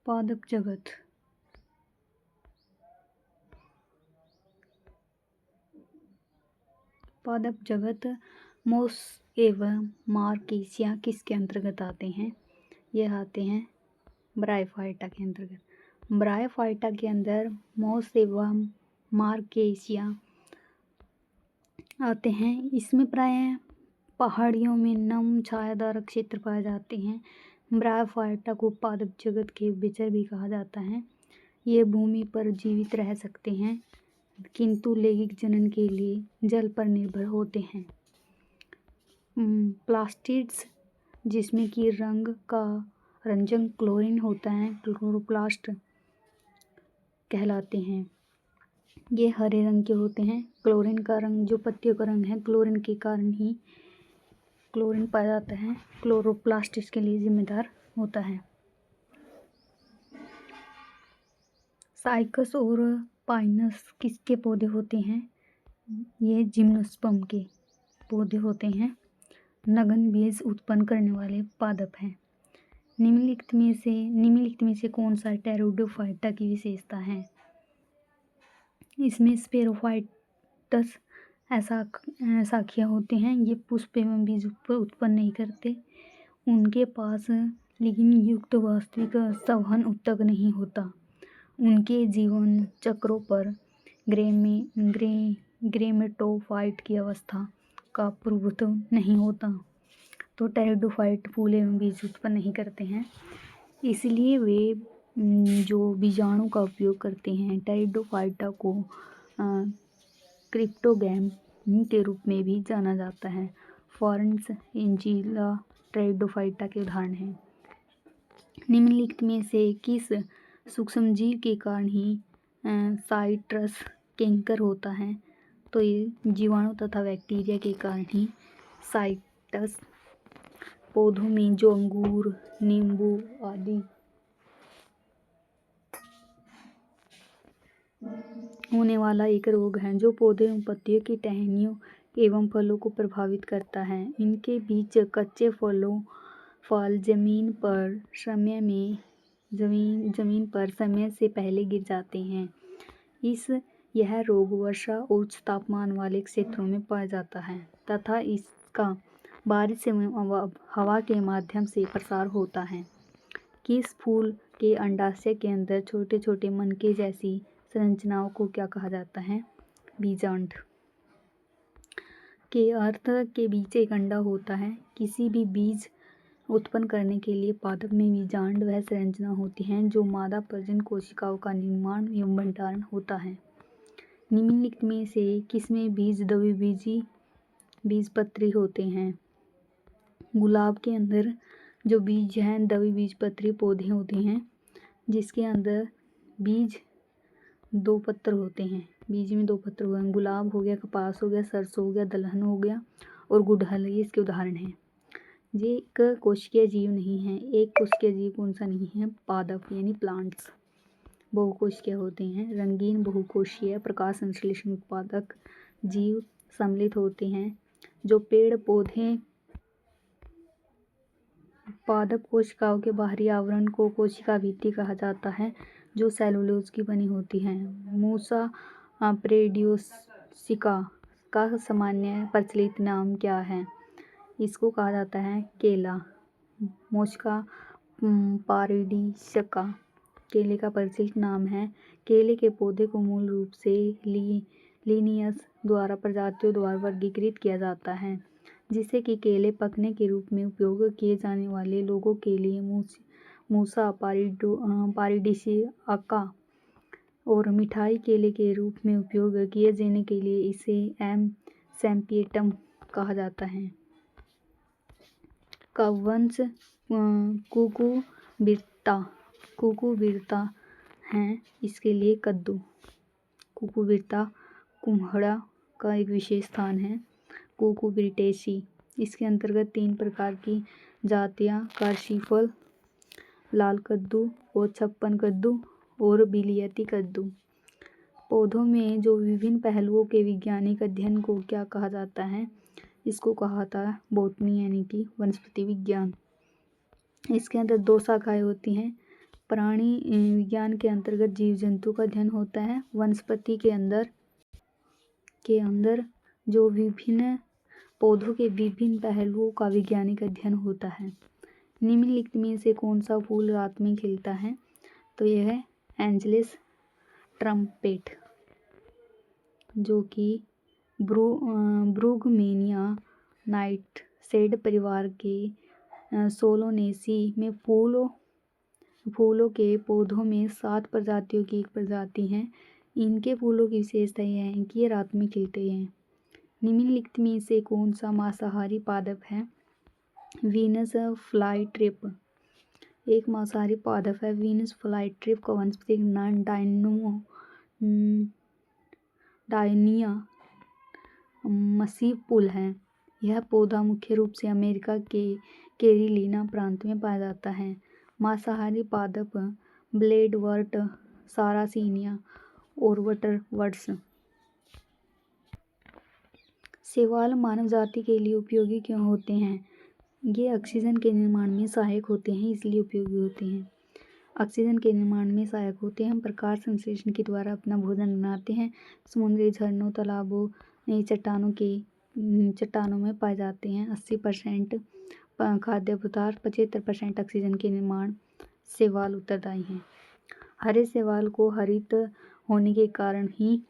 पादप जगत। पादप जगत मोस एवं मार्केसिया किसके अंतर्गत आते हैं? यह आते हैं ब्रायोफाइटा के अंतर्गत। ब्रायोफाइटा के अंदर मोस एवं मार्केसिया आते हैं। इसमें प्रायः पहाड़ियों में नम छायादार क्षेत्र पाए जाते हैं। ब्रायोफाइटा को पादप जगत के उभयचर भी कहा जाता है। ये भूमि पर जीवित रह सकते हैं किंतु लैंगिक जनन के लिए जल पर निर्भर होते हैं। प्लास्टिड्स जिसमें कि रंग का रंजक क्लोरीन होता है, क्लोरोप्लास्ट कहलाते हैं। ये हरे रंग के होते हैं। क्लोरीन का रंग, जो पत्तियों का रंग है, क्लोरीन के कारण ही क्लोरीन पाया जाता है। क्लोरोप्लास्ट इसके लिए जिम्मेदार होता है। साइकस और पाइनस किसके पौधे होते हैं? ये जिम्नोस्पर्म के पौधे होते हैं। नगन बीज उत्पन्न करने वाले पादप हैं। निम्नलिखित में से कौन सा टेरिडोफाइटा की विशेषता है? इसमें स्पेरोफाइटस शाखियाँ होते हैं। ये पुष्प एवं बीज उत्पन्न नहीं करते। उनके पास लिग्निन युक्त वास्तविक संवहन ऊतक नहीं होता। उनके जीवन चक्रों पर ग्रेमेटोफाइट की अवस्था का प्रभुत्व नहीं होता। तो टेरिडोफाइट फूल एवं बीज उत्पन्न नहीं करते हैं, इसलिए वे जो बीजाणु का उपयोग करते हैं। टेरिडोफाइटा को क्रिप्टोगैम के रूप में भी जाना जाता है। फॉरेंस एंजिला टेरिडोफाइटा के उदाहरण हैं। निम्नलिखित में से किस सूक्ष्मजीव के कारण ही साइट्रस कैंकर होता है? तो ये जीवाणु तथा बैक्टीरिया के कारण ही साइट्रस पौधों में जो अंगूर, नींबू आदि होने वाला एक रोग है जो पौधे एवं पत्तियों की टहनियों एवं फलों को प्रभावित करता है। इनके बीच कच्चे फल जमीन पर समय से पहले गिर जाते हैं। यह रोग वर्षा और उच्च तापमान वाले क्षेत्रों में पाया जाता है तथा इसका बारिश एवं हवा के माध्यम से प्रसार होता है। किस फूल के अंडाशय के अंदर छोटे छोटे मनके जैसी संरचनाओं को क्या कहा जाता है? बीजांड। के अर्थ के बीच एक अंडा होता है। किसी भी बीज उत्पन्न करने के लिए पादप में बीजांड वह संरचना होती है जो मादा प्रजनन कोशिकाओं का निर्माण एवं भंडारण होता है। निम्नलिखित में से किसमें बीज द्विबीजी बीजपत्री होते हैं? गुलाब के अंदर जो बीज हैं द्विबीजपत्री पौधे होते हैं जिसके अंदर बीज दो पत्र होते हैं। बीज में दो पत्र हुए हैं। गुलाब हो गया, कपास हो गया, सरसों हो गया, दलहन हो गया और गुड़हल, ये इसके उदाहरण हैं। ये एक कोशिकीय जीव नहीं है। एक कोशिकीय जीव कौन सा नहीं है? पादप यानी प्लांट्स बहुकोशिकीय होते हैं। रंगीन बहुकोशीय प्रकाश संश्लेषण उत्पादक जीव सम्मिलित होते हैं। जो पेड़ पौधे पादप कोशिकाओं के बाहरी आवरण को कोशिका भित्ति कहा जाता है जो सेलुलोज की बनी होती है। मूसा प्रेडियोसिका का सामान्य प्रचलित नाम क्या है? इसको कहा जाता है केला। मोस्का पारिडिसका केले का प्रचलित नाम है। केले के पौधे को मूल रूप से लिनियस द्वारा प्रजातियों द्वारा वर्गीकृत किया जाता है जिससे कि केले पकने के रूप में उपयोग किए जाने वाले लोगों के लिए मूसा पारिडिसिका और मिठाई केले के रूप में उपयोग किए जाने के लिए इसे एम सैम्पिएटम कहा जाता है। का वंश कुकुबिरता है। इसके लिए कद्दू। कुकुबिरता कुम्हड़ा का एक विशेष स्थान है। कुकुबिरटेसी। इसके अंतर्गत 3 प्रकार की जातियां कार्शीफल, लाल कद्दू और छप्पन कद्दू और बिलियती कद्दू। पौधों में जो विभिन्न पहलुओं के वैज्ञानिक अध्ययन को क्या कहा जाता है? इसको कहा जाता है बॉटनी यानी कि वनस्पति विज्ञान। इसके अंदर 2 शाखाएं होती हैं, प्राणी विज्ञान के अंतर्गत जीव जंतु का अध्ययन होता है। वनस्पति के अंदर जो विभिन्न पौधों के विभिन्न पहलुओं का वैज्ञानिक अध्ययन होता है। निम्नलिखित में से कौन सा फूल रात में खिलता है? तो यह है एंजेलिस ट्रम्पेट, जो कि ब्रूगमेनिया नाइटशेड परिवार के सोलोनेसी में फूलों के पौधों में 7 प्रजातियों की एक प्रजाति है। इनके फूलों की विशेषता यह है कि ये रात में खिलते हैं। निम्नलिखित में से कौन सा मांसाहारी पादप है? वीनस फ्लाईट्रिप एक मांसाहारी पादप है। वीनस फ्लाईट्रिप का वानस्पतिक नाम डायनिया मसीपुल है। यह पौधा मुख्य रूप से अमेरिका के कैरोलिना प्रांत में पाया जाता है। मांसाहारी पादप ब्लेडवर्ट, सारासिनिया और बटरवर्ट्स। शैवाल मानव जाति के लिए उपयोगी क्यों होते हैं? ये ऑक्सीजन के निर्माण में सहायक होते हैं, इसलिए उपयोगी होते हैं। ऑक्सीजन के निर्माण में सहायक होते हैं। प्रकाश संश्लेषण के द्वारा अपना भोजन बनाते हैं। समुद्री झरनों, तालाबों, चट्टानों में पाए जाते हैं। 80% खाद्य पदार्थ, 75% ऑक्सीजन के निर्माण शैवाल उत्तरदायी हैं। हरे शैवाल को हरित होने के कारण ही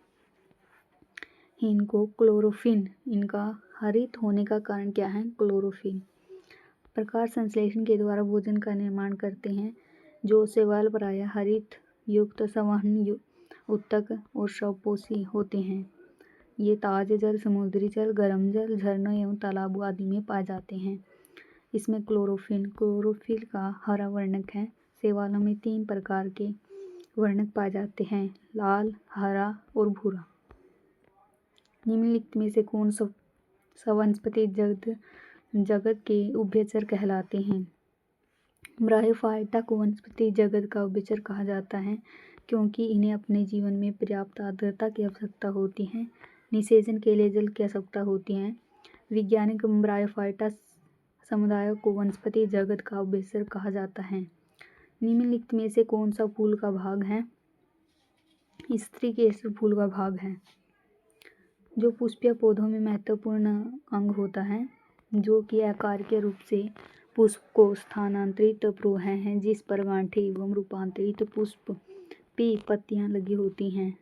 इनको क्लोरोफिल, इनका हरित होने का कारण क्या है? क्लोरोफिल। प्रकाश संश्लेषण के द्वारा भोजन का निर्माण करते हैं। जो शैवाल प्रायः हरित युक्त, संवहन उत्तक और स्वपोषी होते हैं। ये ताजे जल, समुद्री जल, गर्म जल, झरनों एवं तालाबों आदि में पाए जाते हैं। इसमें क्लोरोफिल का हरा वर्णक है। शैवालों में 3 प्रकार के वर्णक पाए जाते हैं, लाल, हरा और भूरा। निम्नलिखित में से कौन सा वनस्पति जगत के उभयचर कहलाते हैं? ब्रायोफाइटा को वनस्पति जगत का उभयचर कहा जाता है, क्योंकि इन्हें अपने जीवन में पर्याप्त आर्द्रता की आवश्यकता होती है। निषेचन के लिए जल की आवश्यकता होती है। वैज्ञानिक ब्रायोफाइटा समुदाय को वनस्पति जगत का उभयचर कहा जाता है। निम्नलिखित में से कौन सा फूल का भाग है? स्त्रीकेसर फूल का भाग है, जो पुष्पीय पौधों में महत्वपूर्ण अंग होता है, जो कि अकार्यक रूप से पुष्प को स्थानांतरित प्रोह है, जिस पर गांठें एवं रूपांतरित पुष्पीय पत्तियां लगी होती हैं।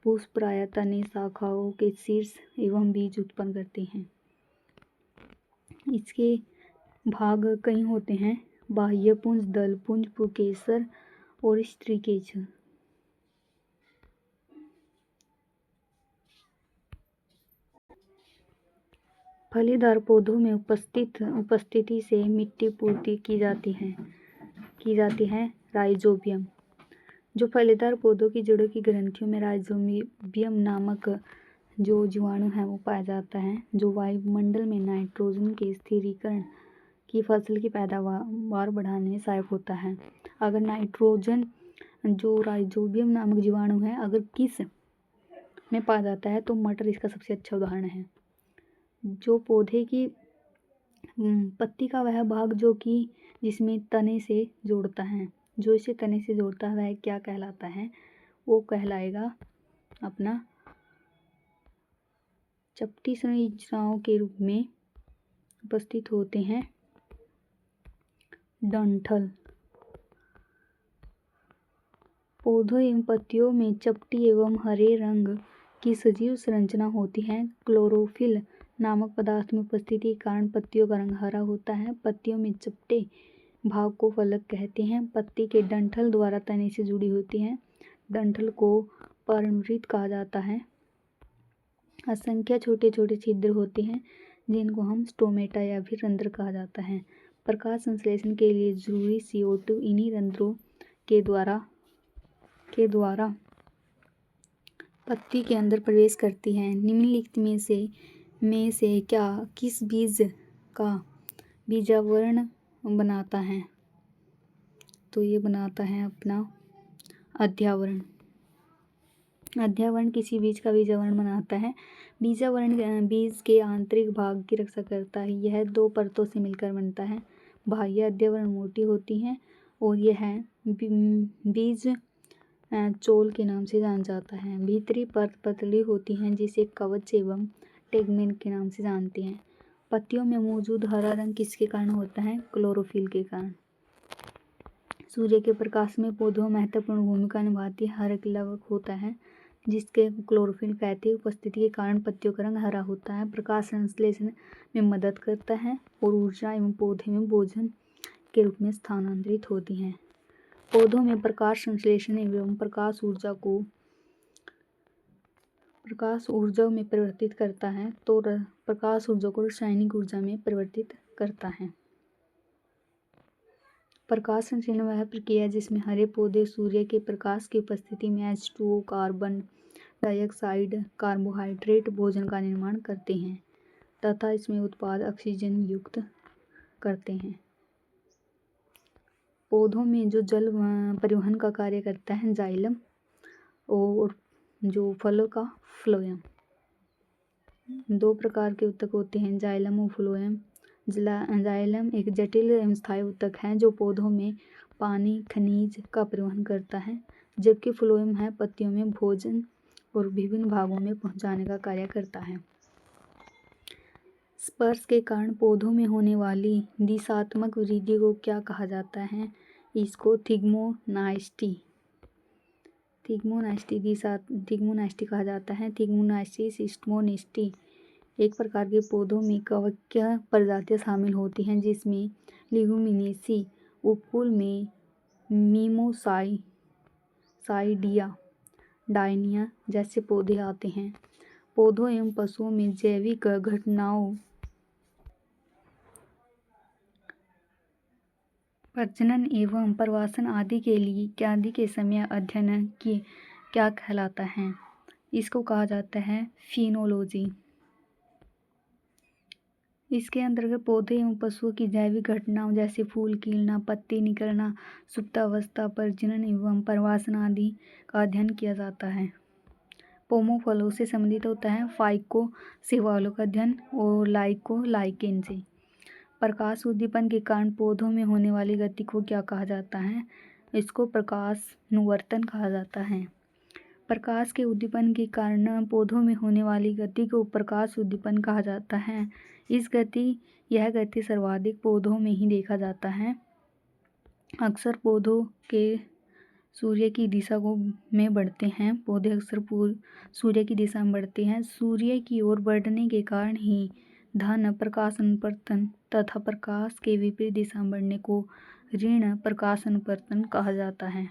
पुष्प प्रायः तने, शाखाओं के शीर्ष एवं बीज उत्पन्न करते हैं। इसके भाग कई होते हैं, बाह्यपुंज, दलपुंज, पुंकेसर और स्त्रीकेसर। फलीदार पौधों में उपस्थिति से मिट्टी पूर्ति की जाती है राइजोबियम। जो फलीदार पौधों की जड़ों की ग्रंथियों में राइजोबियम नामक जो जीवाणु है वो पाया जाता है, जो वायुमंडल में नाइट्रोजन के स्थिरीकरण की फसल की पैदावार बढ़ाने में सहायक होता है। अगर नाइट्रोजन, जो राइजोबियम नामक जीवाणु है, अगर किस में पाया जाता है तो मटर इसका सबसे अच्छा उदाहरण है। जो पौधे की पत्ती का वह भाग जो कि जिसमें तने से जोड़ता है, जो इसे तने से जोड़ता है, वह क्या कहलाता है? वो कहलाएगा अपना चपटी संरचनाओं के रूप में उपस्थित होते हैं डंठल। पौधों एवं पत्तियों में चपटी एवं हरे रंग की सजीव संरचना होती है। क्लोरोफिल नामक पदार्थ में उपस्थिति के कारण पत्तियों का रंग हरा होता है। पत्तियों में चपटे भाग को फलक कहते हैं। पत्ती के डंठल द्वारा तने से जुड़ी होती है। डंठल को पर्णवृत्त कहा जाता है। असंख्य छोटे छोटे छिद्र होते हैं, जिनको हम स्टोमेटा या फिर रंध्र कहा जाता है। प्रकाश संश्लेषण के लिए जरूरी CO2 इन्हीं रंध्रों के द्वारा पत्ती के अंदर प्रवेश करती है। निम्नलिखित में से किस बीज का बीजावरण बनाता है? तो ये बनाता है अपना अध्यावरण। अध्यावरण किसी बीज का बीजावरण बनाता है। बीजावरण बीज के आंतरिक भाग की रक्षा करता है। यह 2 परतों से मिलकर बनता है। बाह्य अध्यावरण मोटी होती है और यह बीज चोल के नाम से जाना जाता है। भीतरी परत पतली होती है जिसे कवच एवं टेगमेन के नाम से जानते हैं। पत्तियों में मौजूद हरा रंग किसके कारण होता है? क्लोरोफिल के कारण। सूर्य के प्रकाश में पौधों महत्वपूर्ण भूमिका निभाती है। हरा एक लवक होता है जिसके क्लोरोफिल कहते हैं। उपस्थिति के कारण पत्तियों का रंग हरा होता है। प्रकाश संश्लेषण में मदद करता है और ऊर्जा एवं पौधे में भोजन के रूप में स्थानांतरित होती हैं। पौधों में प्रकाश संश्लेषण एवं प्रकाश ऊर्जा में परिवर्तित करता है तो प्रकाश ऊर्जा को रासायनिक ऊर्जा में परिवर्तित करता है। प्रकाश संश्लेषण वह प्रक्रिया है जिसमें हरे पौधे सूर्य के प्रकाश की उपस्थिति में H2O, कार्बन डाइऑक्साइड, कार्बोहाइड्रेट भोजन का निर्माण करते हैं तथा इसमें उत्पाद ऑक्सीजन युक्त करते हैं। पौधों में जो जल परिवहन का कार्य करता है जाइलम, और जो फलों का फ्लोएम। दो प्रकार के ऊतक होते हैं, जाइलम और फ्लोएम। जाइलम एक जटिल एवं स्थायी ऊतक है जो पौधों में पानी खनिज का परिवहन करता है, जबकि फ्लोएम है पत्तियों में भोजन और विभिन्न भागों में पहुंचाने का कार्य करता है। स्पर्श के कारण पौधों में होने वाली दिशात्मक वृद्धि को क्या कहा जाता है? इसको थिग्मोनास्टी कहा जाता है। थिग्मोनास्टी सिस्टोमोनास्टी एक प्रकार के पौधों में कवकीय प्रजातियां शामिल होती हैं जिसमें लिग्यूमिनेसी, उपकुल में मिमोसाइडिया, डायनिया जैसे पौधे आते हैं। पौधों एवं पशुओं में जैविक घटनाओं प्रजनन एवं प्रवासन आदि के समय अध्ययन की क्या कहलाता है? इसको कहा जाता है फिनोलॉजी। इसके अंतर्गत पौधे एवं पशुओं की जैविक घटनाओं जैसे फूल खिलना, पत्ती निकलना, सुप्तावस्था, प्रजनन एवं प्रवासन आदि का अध्ययन किया जाता है। पोमो फलों से संबंधित होता है, फाइकोसेफालों का अध्ययन और लाइकेन से। प्रकाश उद्दीपन के कारण पौधों में होने वाली गति को क्या कहा जाता है? इसको प्रकाशानुवर्तन कहा जाता है। प्रकाश के उद्दीपन के कारण पौधों में होने वाली गति को प्रकाश उद्दीपन कहा जाता है। यह गति सर्वाधिक पौधों में ही देखा जाता है। अक्सर पौधों के सूर्य की दिशा में बढ़ते हैं। पौधे अक्सर सूर्य की दिशा में बढ़ते हैं। सूर्य की ओर बढ़ने के कारण ही धन प्रकाशानुवर्तन तथा प्रकाश के विपरीत दिशा में बढ़ने को ऋण प्रकाशानुवर्तन कहा जाता है।